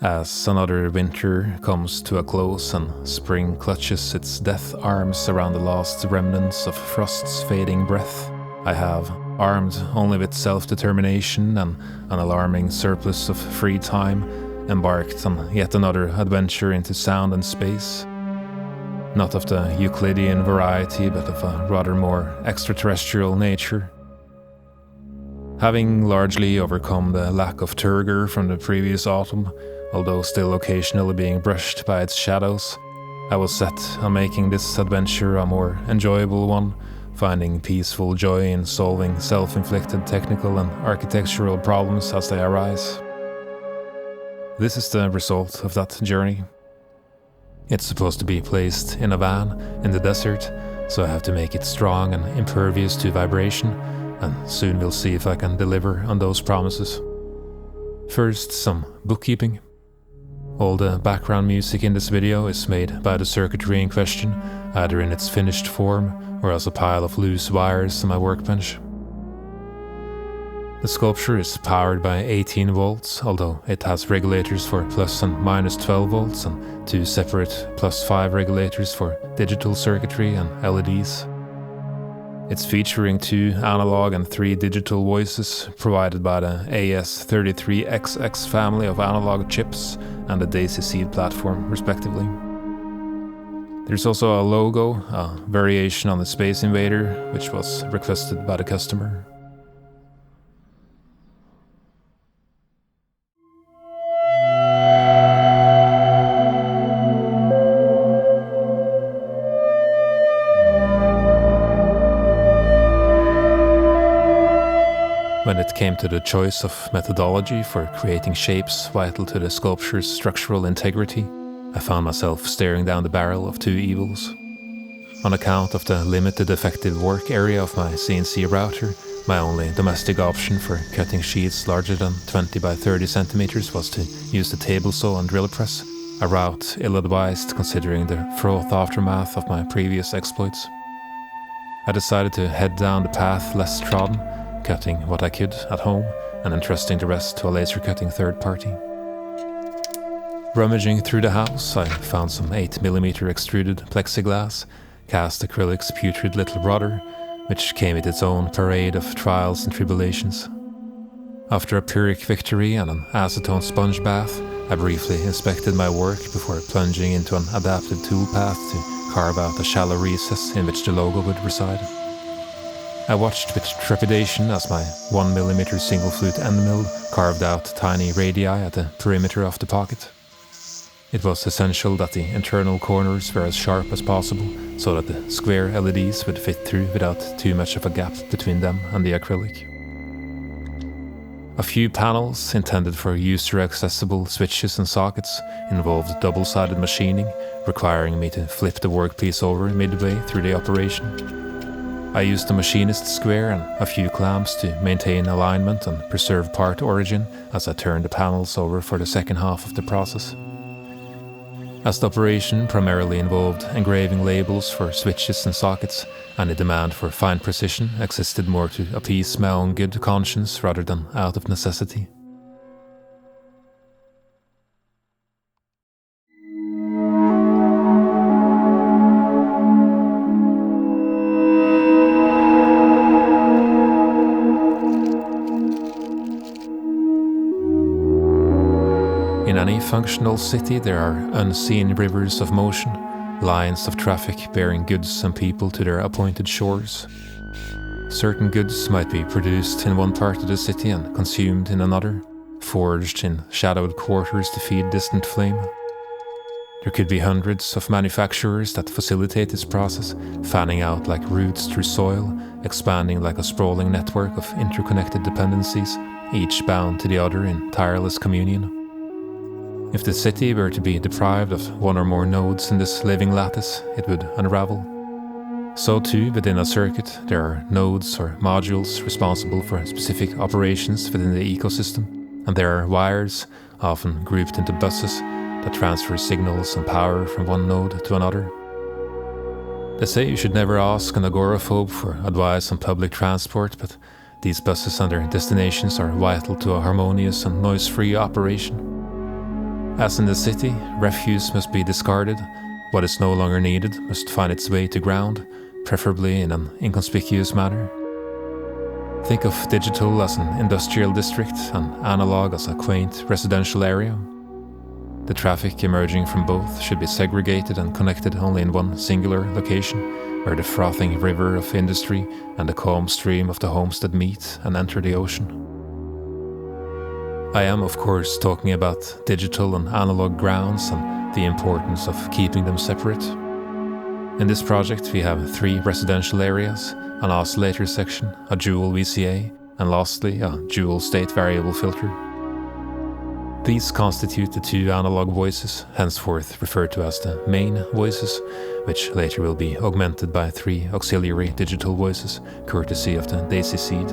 As another winter comes to a close and spring clutches its death arms around the last remnants of frost's fading breath, I have, armed only with self-determination and an alarming surplus of free time, embarked on yet another adventure into sound and space. Not of the Euclidean variety, but of a rather more extraterrestrial nature. Having largely overcome the lack of turgor from the previous autumn, although still occasionally being brushed by its shadows, I was set on making this adventure a more enjoyable one, finding peaceful joy in solving self-inflicted technical and architectural problems as they arise. This is the result of that journey. It's supposed to be placed in a van in the desert, so I have to make it strong and impervious to vibration, and soon we'll see if I can deliver on those promises. First, some bookkeeping. All the background music in this video is made by the circuitry in question, either in its finished form or as a pile of loose wires on my workbench. The sculpture is powered by 18 volts, although it has regulators for plus and minus 12 volts and two separate plus 5 regulators for digital circuitry and LEDs. It's featuring 2 analog and 3 digital voices provided by the AS33XX family of analog chips and the Daisy Seed platform, respectively. There's also a logo, a variation on the Space Invader, which was requested by the customer. When it came to the choice of methodology for creating shapes vital to the sculpture's structural integrity, I found myself staring down the barrel of 2 evils. On account of the limited effective work area of my CNC router, my only domestic option for cutting sheets larger than 20 by 30 centimeters was to use the table saw and drill press, a route ill-advised considering the fraught aftermath of my previous exploits. I decided to head down the path less trodden, cutting what I could at home and entrusting the rest to a laser-cutting third party. Rummaging through the house, I found some 8mm extruded plexiglass, cast acrylic's putrid little brother, which came with its own parade of trials and tribulations. After a Pyrrhic victory and an acetone sponge bath, I briefly inspected my work before plunging into an adaptive toolpath to carve out a shallow recess in which the logo would reside. I watched with trepidation as my 1mm single flute end mill carved out tiny radii at the perimeter of the pocket. It was essential that the internal corners were as sharp as possible, so that the square LEDs would fit through without too much of a gap between them and the acrylic. A few panels, intended for user-accessible switches and sockets, involved double-sided machining, requiring me to flip the workpiece over midway through the operation. I used the machinist square and a few clamps to maintain alignment and preserve part origin as I turned the panels over for the second half of the process. As the operation primarily involved engraving labels for switches and sockets, any demand for fine precision existed more to appease my own good conscience rather than out of necessity. In any functional city, there are unseen rivers of motion, lines of traffic bearing goods and people to their appointed shores. Certain goods might be produced in one part of the city and consumed in another, forged in shadowed quarters to feed distant flame. There could be hundreds of manufacturers that facilitate this process, fanning out like roots through soil, expanding like a sprawling network of interconnected dependencies, each bound to the other in tireless communion. If the city were to be deprived of one or more nodes in this living lattice, it would unravel. So too, within a circuit, there are nodes or modules responsible for specific operations within the ecosystem, and there are wires, often grouped into buses, that transfer signals and power from one node to another. They say you should never ask an agoraphobe for advice on public transport, but these buses and their destinations are vital to a harmonious and noise-free operation. As in the city, refuse must be discarded. What is no longer needed must find its way to ground, preferably in an inconspicuous manner. Think of digital as an industrial district and analog as a quaint residential area. The traffic emerging from both should be segregated and connected only in one singular location, where the frothing river of industry and the calm stream of the homestead meet and enter the ocean. I am, of course, talking about digital and analog grounds and the importance of keeping them separate. In this project we have 3 residential areas, an oscillator section, a dual VCA, and lastly a dual state variable filter. These constitute the 2 analog voices, henceforth referred to as the main voices, which later will be augmented by 3 auxiliary digital voices, courtesy of the Daisy seed.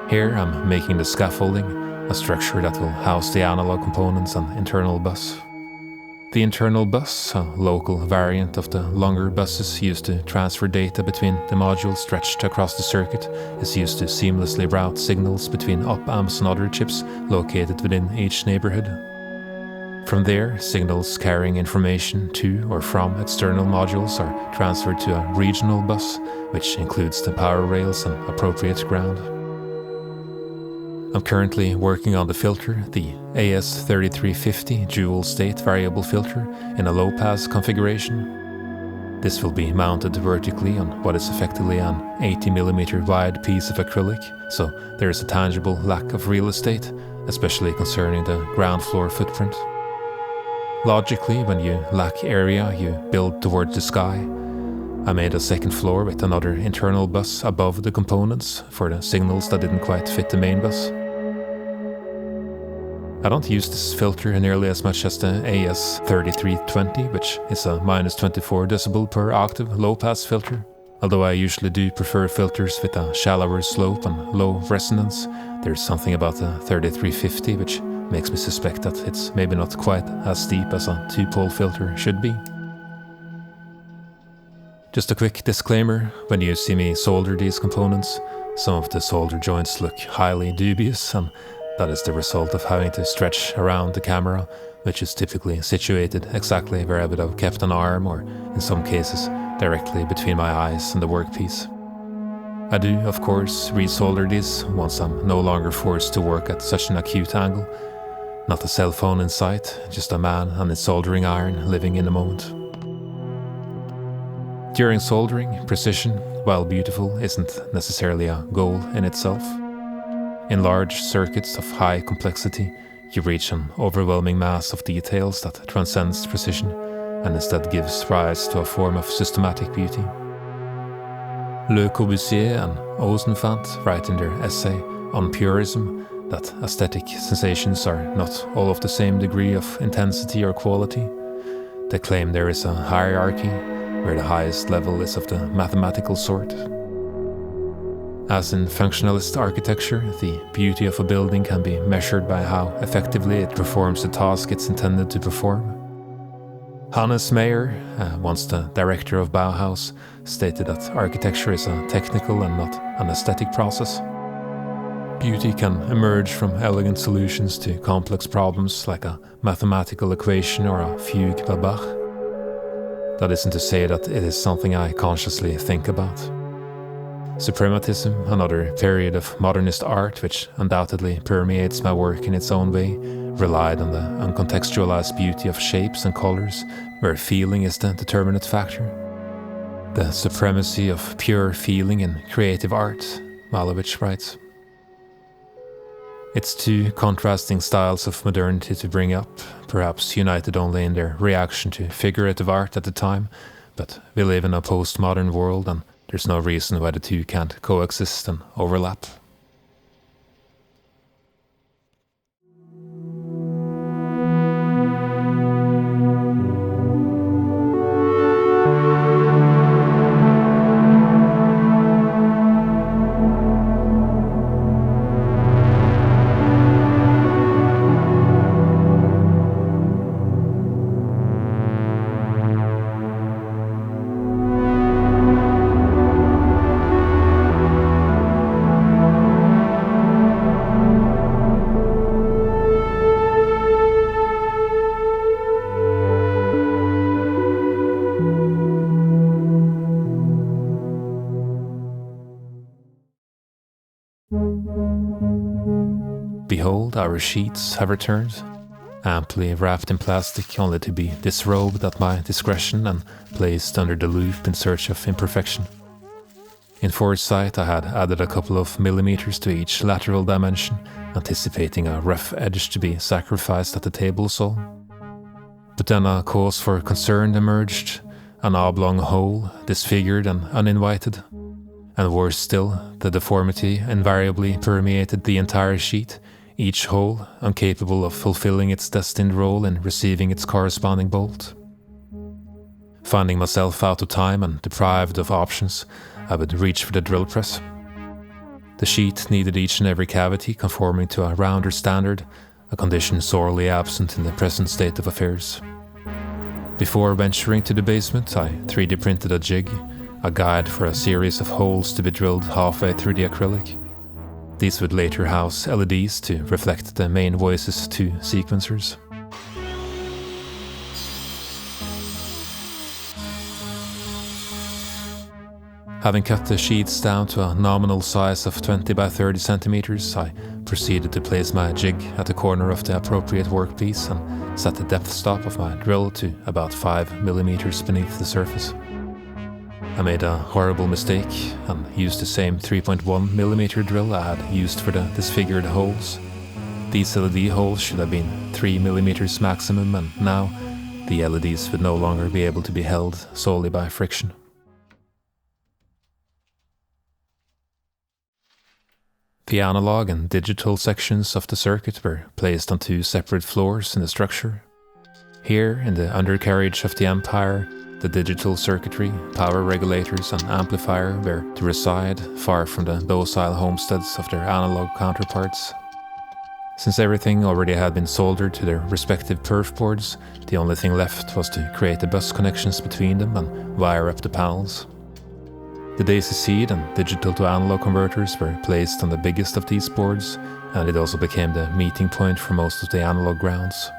Here I'm making the scaffolding, a structure that will house the analog components and internal bus. The internal bus, a local variant of the longer buses used to transfer data between the modules stretched across the circuit, is used to seamlessly route signals between op-amps and other chips located within each neighborhood. From there, signals carrying information to or from external modules are transferred to a regional bus, which includes the power rails and appropriate ground. I'm currently working on the filter, the AS3350 dual state variable filter, in a low-pass configuration. This will be mounted vertically on what is effectively an 80mm wide piece of acrylic, so there is a tangible lack of real estate, especially concerning the ground floor footprint. Logically, when you lack area, you build towards the sky. I made a second floor with another internal bus above the components for the signals that didn't quite fit the main bus. I don't use this filter nearly as much as the AS3320, which is a -24 dB per octave low-pass filter. Although I usually do prefer filters with a shallower slope and low resonance, there's something about the 3350 which makes me suspect that it's maybe not quite as deep as a 2-pole filter should be. Just a quick disclaimer, when you see me solder these components, some of the solder joints look highly dubious, and that is the result of having to stretch around the camera, which is typically situated exactly where I would have kept an arm, or in some cases directly between my eyes and the workpiece. I do, of course, resolder these once I'm no longer forced to work at such an acute angle. Not a cell phone in sight, just a man and his soldering iron living in the moment. During soldering, precision, while beautiful, isn't necessarily a goal in itself. In large circuits of high complexity, you reach an overwhelming mass of details that transcends precision and instead gives rise to a form of systematic beauty. Le Corbusier and Ozenfant write in their essay on purism that aesthetic sensations are not all of the same degree of intensity or quality. They claim there is a hierarchy, where the highest level is of the mathematical sort. As in functionalist architecture, the beauty of a building can be measured by how effectively it performs the task it's intended to perform. Hannes Meyer, once the director of Bauhaus, stated that architecture is a technical and not an aesthetic process. Beauty can emerge from elegant solutions to complex problems like a mathematical equation or a fugue by Bach. That isn't to say that it is something I consciously think about. Suprematism, another period of modernist art which undoubtedly permeates my work in its own way, relied on the uncontextualized beauty of shapes and colors, where feeling is the determinant factor. The supremacy of pure feeling in creative art, Malevich writes. It's 2 contrasting styles of modernity to bring up, perhaps united only in their reaction to figurative art at the time, but we live in a postmodern world and there's no reason why the 2 can't coexist and overlap. Behold, our sheets have returned, amply wrapped in plastic, only to be disrobed at my discretion and placed under the loupe in search of imperfection. In foresight, I had added a couple of millimeters to each lateral dimension, anticipating a rough edge to be sacrificed at the table saw. But then a cause for concern emerged, an oblong hole, disfigured and uninvited. And worse still, the deformity invariably permeated the entire sheet, each hole incapable of fulfilling its destined role in receiving its corresponding bolt. Finding myself out of time and deprived of options, I would reach for the drill press. The sheet needed each and every cavity conforming to a rounder standard, a condition sorely absent in the present state of affairs. Before venturing to the basement, I 3D printed a jig, a guide for a series of holes to be drilled halfway through the acrylic. These would later house LEDs to reflect the main Voices 2 sequencers. Having cut the sheets down to a nominal size of 20 by 30 centimeters, I proceeded to place my jig at the corner of the appropriate workpiece and set the depth stop of my drill to about 5 millimeters beneath the surface. I made a horrible mistake and used the same 3.1 millimeter drill I had used for the disfigured holes. These LED holes should have been 3 millimeters maximum, and now the LEDs would no longer be able to be held solely by friction. The analog and digital sections of the circuit were placed on 2 separate floors in the structure. Here, in the undercarriage of the Empire, the digital circuitry, power regulators and amplifier were to reside far from the docile homesteads of their analog counterparts. Since everything already had been soldered to their respective perf boards, the only thing left was to create the bus connections between them and wire up the panels. The daisy seed and digital to analog converters were placed on the biggest of these boards, and it also became the meeting point for most of the analog grounds.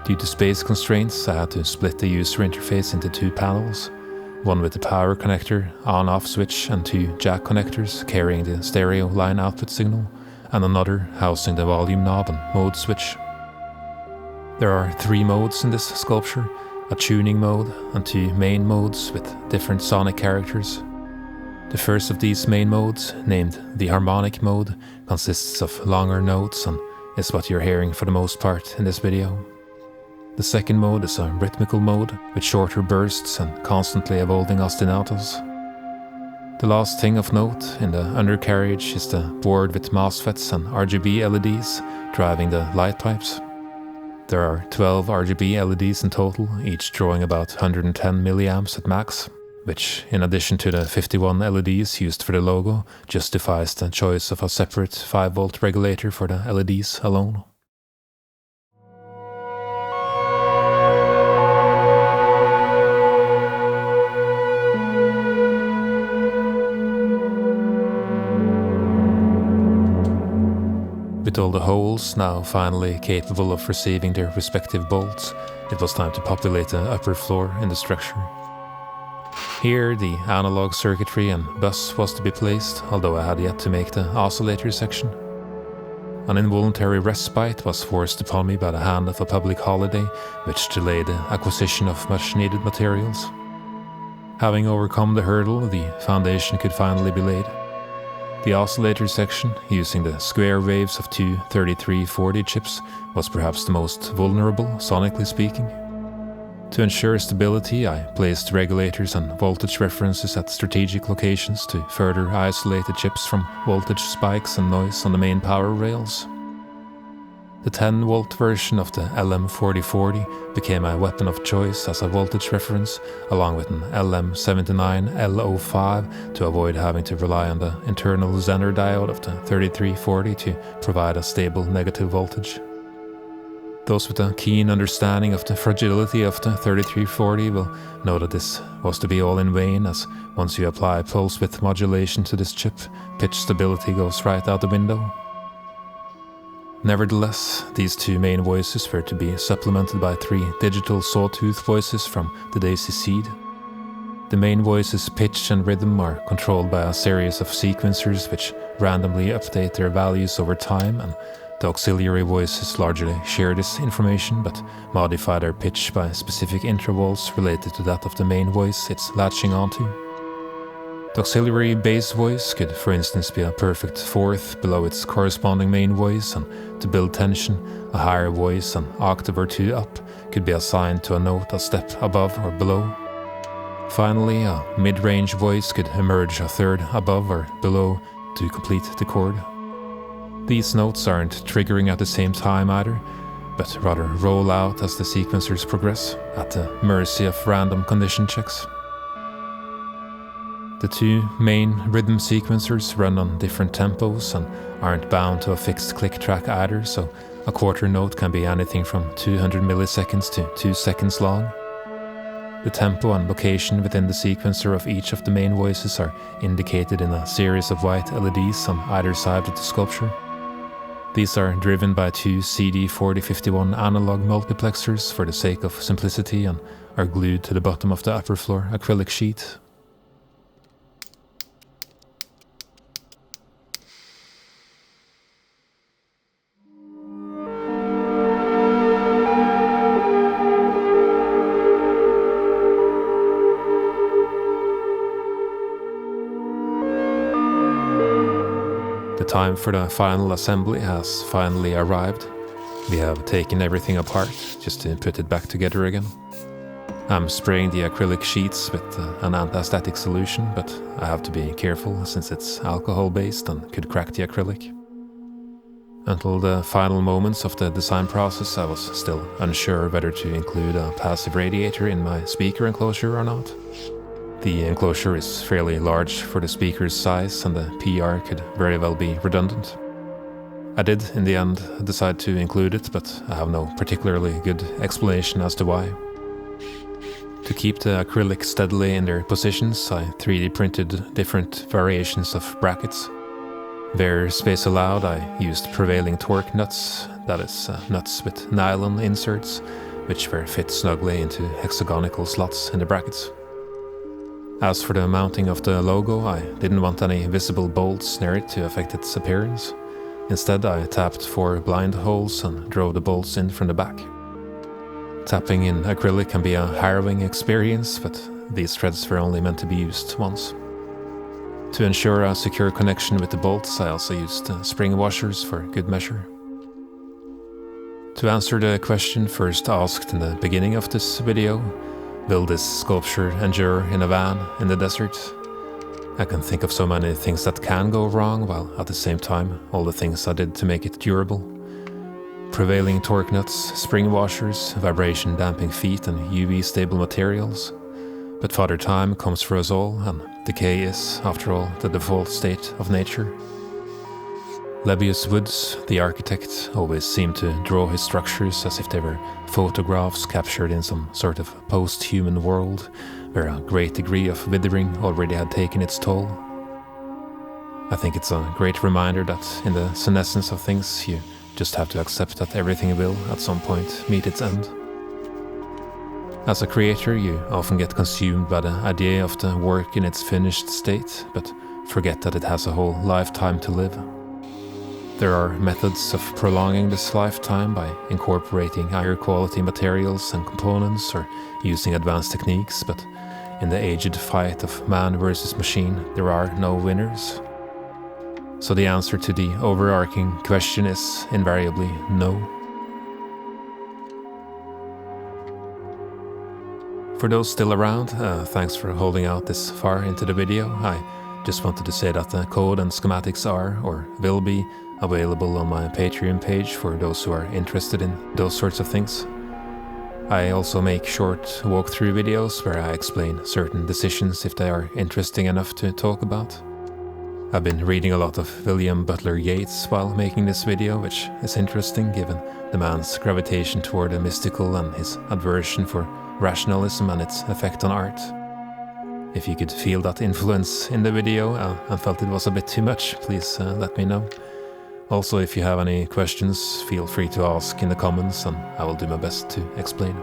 Due to space constraints, I had to split the user interface into 2 panels, one with the power connector, on-off switch and 2 jack connectors carrying the stereo line output signal, and another housing the volume knob and mode switch. There are 3 modes in this sculpture, a tuning mode and 2 main modes with different sonic characters. The first of these main modes, named the harmonic mode, consists of longer notes and is what you're hearing for the most part in this video. The second mode is a rhythmical mode with shorter bursts and constantly evolving ostinatos. The last thing of note in the undercarriage is the board with MOSFETs and RGB LEDs driving the light pipes. There are 12 RGB LEDs in total, each drawing about 110 milliamps at max, which, in addition to the 51 LEDs used for the logo, justifies the choice of a separate 5-volt regulator for the LEDs alone. With all the holes now finally capable of receiving their respective bolts, it was time to populate the upper floor in the structure. Here the analog circuitry and bus was to be placed, although I had yet to make the oscillator section. An involuntary respite was forced upon me by the hand of a public holiday, which delayed the acquisition of much needed materials. Having overcome the hurdle, the foundation could finally be laid. The oscillator section, using the square waves of 2 3340 chips, was perhaps the most vulnerable, sonically speaking. To ensure stability, I placed regulators and voltage references at strategic locations to further isolate the chips from voltage spikes and noise on the main power rails. The 10-volt version of the LM4040 became my weapon of choice as a voltage reference, along with an LM79L05 to avoid having to rely on the internal Zener diode of the 3340 to provide a stable negative voltage. Those with a keen understanding of the fragility of the 3340 will know that this was to be all in vain, as once you apply pulse width modulation to this chip, pitch stability goes right out the window. Nevertheless, these 2 main voices were to be supplemented by 3 digital sawtooth voices from the daisy seed. The main voice's pitch and rhythm are controlled by a series of sequencers which randomly update their values over time, and the auxiliary voices largely share this information but modify their pitch by specific intervals related to that of the main voice it's latching onto. The auxiliary bass voice could, for instance, be a perfect fourth below its corresponding main voice, and to build tension, a higher voice an octave or two up could be assigned to a note a step above or below. Finally, a mid-range voice could emerge a third above or below to complete the chord. These notes aren't triggering at the same time either, but rather roll out as the sequencers progress, at the mercy of random condition checks. The two main rhythm sequencers run on different tempos and aren't bound to a fixed click track either, so a quarter note can be anything from 200 milliseconds to 2 seconds long. The tempo and location within the sequencer of each of the main voices are indicated in a series of white LEDs on either side of the sculpture. These are driven by two CD4051 analog multiplexers for the sake of simplicity and are glued to the bottom of the upper floor acrylic sheet. The time for the final assembly has finally arrived. We have taken everything apart just to put it back together again. I'm spraying the acrylic sheets with an anti-static solution, but I have to be careful since it's alcohol-based and could crack the acrylic. Until the final moments of the design process, I was still unsure whether to include a passive radiator in my speaker enclosure or not. The enclosure is fairly large for the speaker's size, and the PR could very well be redundant. I did, in the end, decide to include it, but I have no particularly good explanation as to why. To keep the acrylic steadily in their positions, I 3D printed different variations of brackets. Where space allowed, I used prevailing torque nuts, that is, nuts with nylon inserts, which were fit snugly into hexagonal slots in the brackets. As for the mounting of the logo, I didn't want any visible bolts near it to affect its appearance. Instead, I tapped 4 blind holes and drove the bolts in from the back. Tapping in acrylic can be a harrowing experience, but these threads were only meant to be used once. To ensure a secure connection with the bolts, I also used spring washers for good measure. To answer the question first asked in the beginning of this video, will this sculpture endure in a van in the desert? I can think of so many things that can go wrong, while at the same time all the things I did to make it durable. Prevailing torque nuts, spring washers, vibration damping feet and UV stable materials. But Father Time comes for us all, and decay is, after all, the default state of nature. Lebbeus Woods, the architect, always seemed to draw his structures as if they were photographs captured in some sort of post-human world, where a great degree of withering already had taken its toll. I think it's a great reminder that in the senescence of things, you just have to accept that everything will, at some point, meet its end. As a creator, you often get consumed by the idea of the work in its finished state, but forget that it has a whole lifetime to live. There are methods of prolonging this lifetime by incorporating higher quality materials and components or using advanced techniques, but in the aged fight of man versus machine, there are no winners. So the answer to the overarching question is invariably no. For those still around, thanks for holding out this far into the video. I just wanted to say that the code and schematics are, or will be, available on my Patreon page for those who are interested in those sorts of things. I also make short walkthrough videos where I explain certain decisions if they are interesting enough to talk about. I've been reading a lot of William Butler Yeats while making this video, which is interesting given the man's gravitation toward the mystical and his aversion for rationalism and its effect on art. If you could feel that influence in the video and felt it was a bit too much, please let me know. Also, if you have any questions, feel free to ask in the comments and I will do my best to explain.